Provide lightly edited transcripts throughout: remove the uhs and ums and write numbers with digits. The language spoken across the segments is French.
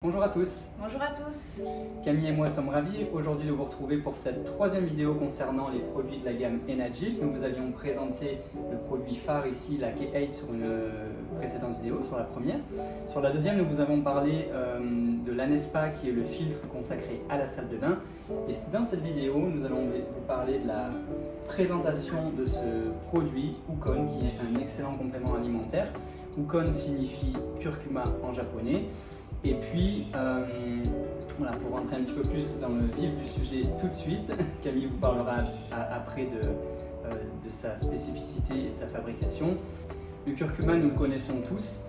Bonjour à tous, Bonjour à tous. Camille et moi sommes ravis aujourd'hui de vous retrouver pour cette troisième vidéo concernant les produits de la gamme Enagic. Nous vous avions présenté le produit phare ici, la K8, sur une précédente vidéo, sur la première. Sur la deuxième, nous vous avons parlé de l'Anespa qui est le filtre consacré à la salle de bain. Et dans cette vidéo, nous allons vous parler de la présentation de ce produit Ukon qui est un excellent complément alimentaire. Ukon signifie curcuma en japonais. Et puis, voilà, pour rentrer un petit peu plus dans le vif du sujet tout de suite, Camille vous parlera après de sa spécificité et de sa fabrication. Le curcuma, nous le connaissons tous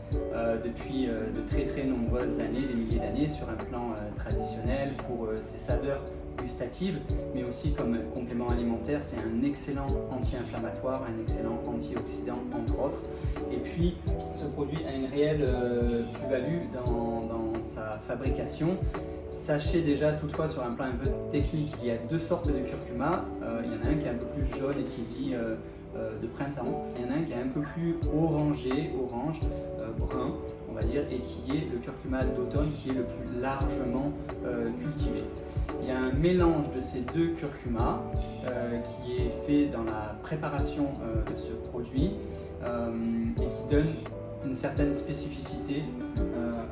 depuis de très nombreuses années, des milliers d'années, sur un plan traditionnel pour ses saveurs gustatives, mais aussi comme complément alimentaire. C'est un excellent anti-inflammatoire, un excellent antioxydant entre autres. Et puis, ce produit a une réelle plus-value dans sa fabrication. Sachez déjà toutefois sur un plan un peu technique, il y a deux sortes de curcuma. Il y en a un qui est un peu plus jaune et qui est dit de printemps. Il y en a un qui est un peu plus orangé, orange, brun, on va dire, et qui est le curcuma d'automne qui est le plus largement cultivé. Il y a un mélange de ces deux curcumas qui est fait dans la préparation de ce produit et qui donne une certaine spécificité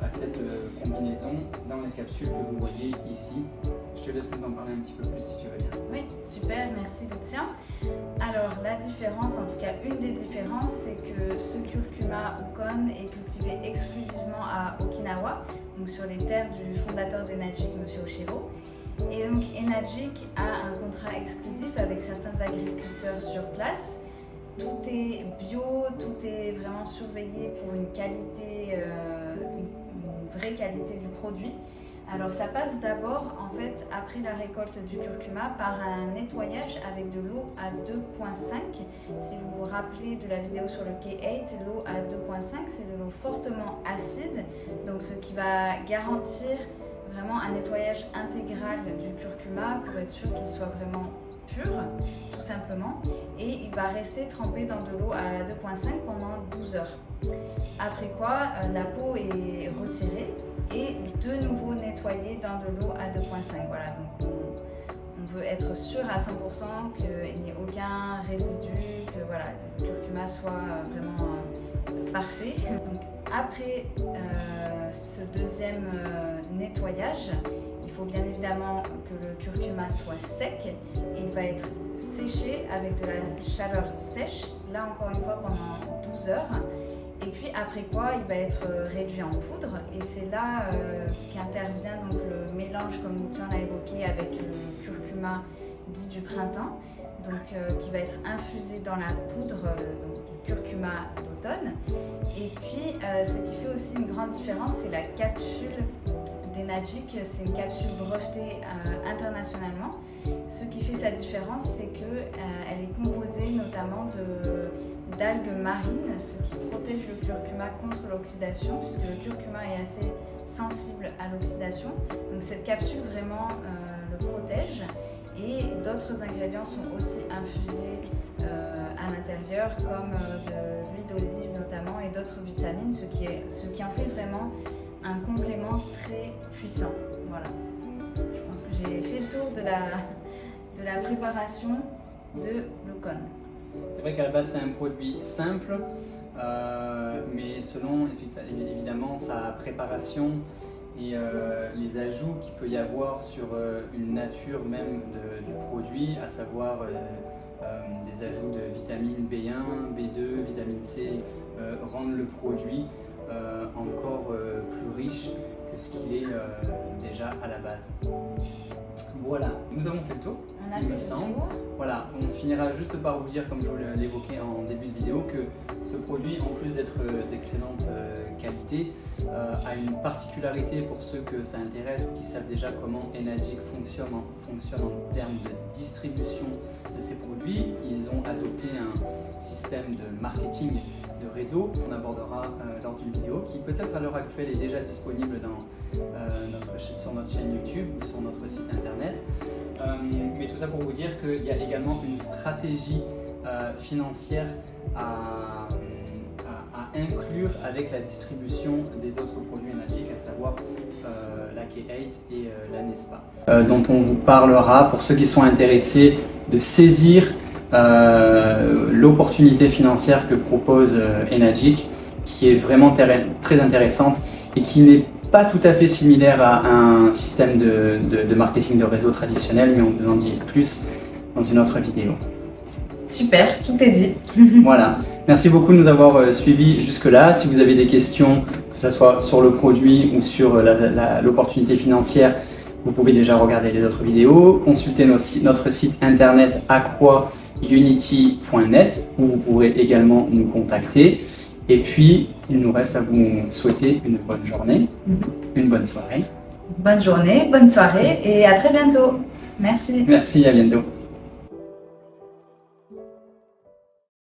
à cette combinaison dans la capsule que vous voyez ici. Je te laisse nous en parler un petit peu plus si tu veux bien. Oui, super, merci Lucien. Alors la différence, en tout cas une des différences, c'est que ce curcuma Ukon est cultivé exclusivement à Okinawa, donc sur les terres du fondateur d'Enagic, M. Oshiro. Et donc Enagic a un contrat exclusif avec certains agriculteurs sur place. Tout est bio, tout est vraiment surveillé pour une qualité, une vraie qualité du produit. Alors ça passe d'abord, en fait, après la récolte du curcuma, par un nettoyage avec de l'eau à 2,5. Si vous vous rappelez de la vidéo sur le K8, l'eau à 2,5, c'est de l'eau fortement acide, donc ce qui va garantir vraiment un nettoyage intégral du curcuma pour être sûr qu'il soit vraiment pur, tout simplement, et il va rester trempé dans de l'eau à 2,5 pendant 12 heures. Après quoi, la peau est retirée et de nouveau nettoyée dans de l'eau à 2,5. Voilà, donc on veut être sûr à 100% qu'il n'y ait aucun résidu, que voilà, le curcuma soit vraiment parfait. Donc, après ce deuxième nettoyage, il faut bien évidemment que le curcuma soit sec et il va être séché avec de la chaleur sèche, là encore une fois pendant 12 heures. Et puis après quoi, il va être réduit en poudre et c'est là qu'intervient donc le mélange, comme Lucien l'a évoqué, avec le curcuma dit du printemps, donc qui va être infusé dans la poudre du curcuma d'automne. Et puis ce qui fait aussi une grande différence, c'est la capsule d'Enagic. C'est une capsule brevetée internationalement. Ce qui fait sa différence, c'est qu'elle est composée notamment d'algues marines, ce qui protège le curcuma contre l'oxydation, puisque le curcuma est assez sensible à l'oxydation. Donc cette capsule vraiment le protège. Et d'autres ingrédients sont aussi infusés à l'intérieur, comme de l'huile d'olive notamment et d'autres vitamines, ce qui en fait vraiment un complément très puissant. Voilà. Je pense que j'ai fait le tour de la préparation de l'Ukon. C'est vrai qu'à la base c'est un produit simple, mais selon évidemment sa préparation et les ajouts qu'il peut y avoir sur une nature même du produit, à savoir des ajouts de vitamine B1, B2, vitamine C, rendent le produit encore plus riche que ce qu'il est déjà à la base. Voilà, nous avons fait le tour, il me semble. Voilà, on finira juste par vous dire, comme je vous l'évoquais en début de vidéo, que ce produit, en plus d'être d'excellente qualité, a une particularité pour ceux que ça intéresse ou qui savent déjà comment Enagic fonctionne en termes de distribution de ces produits. Ils ont adopté un système de marketing de réseau qu'on abordera lors d'une vidéo qui peut-être à l'heure actuelle est déjà disponible sur notre chaîne YouTube ou sur notre site internet. Mais tout ça pour vous dire qu'il y a également une stratégie financière à inclure avec la distribution des autres produits Enagic, à savoir la K8 et la Nespa, dont on vous parlera pour ceux qui sont intéressés de saisir l'opportunité financière que propose Enagic, qui est vraiment très intéressante et qui n'est pas tout à fait similaire à un système de marketing de réseau traditionnel, mais on vous en dit plus dans une autre vidéo. Super, tout est dit. Voilà, merci beaucoup de nous avoir suivis jusque-là. Si vous avez des questions, que ce soit sur le produit ou sur l'opportunité financière, vous pouvez déjà regarder les autres vidéos, consulter notre site internet aquaunity.net où vous pourrez également nous contacter. Et puis, il nous reste à vous souhaiter une bonne journée, une bonne soirée. Bonne journée, bonne soirée et à très bientôt. Merci. Merci, à bientôt.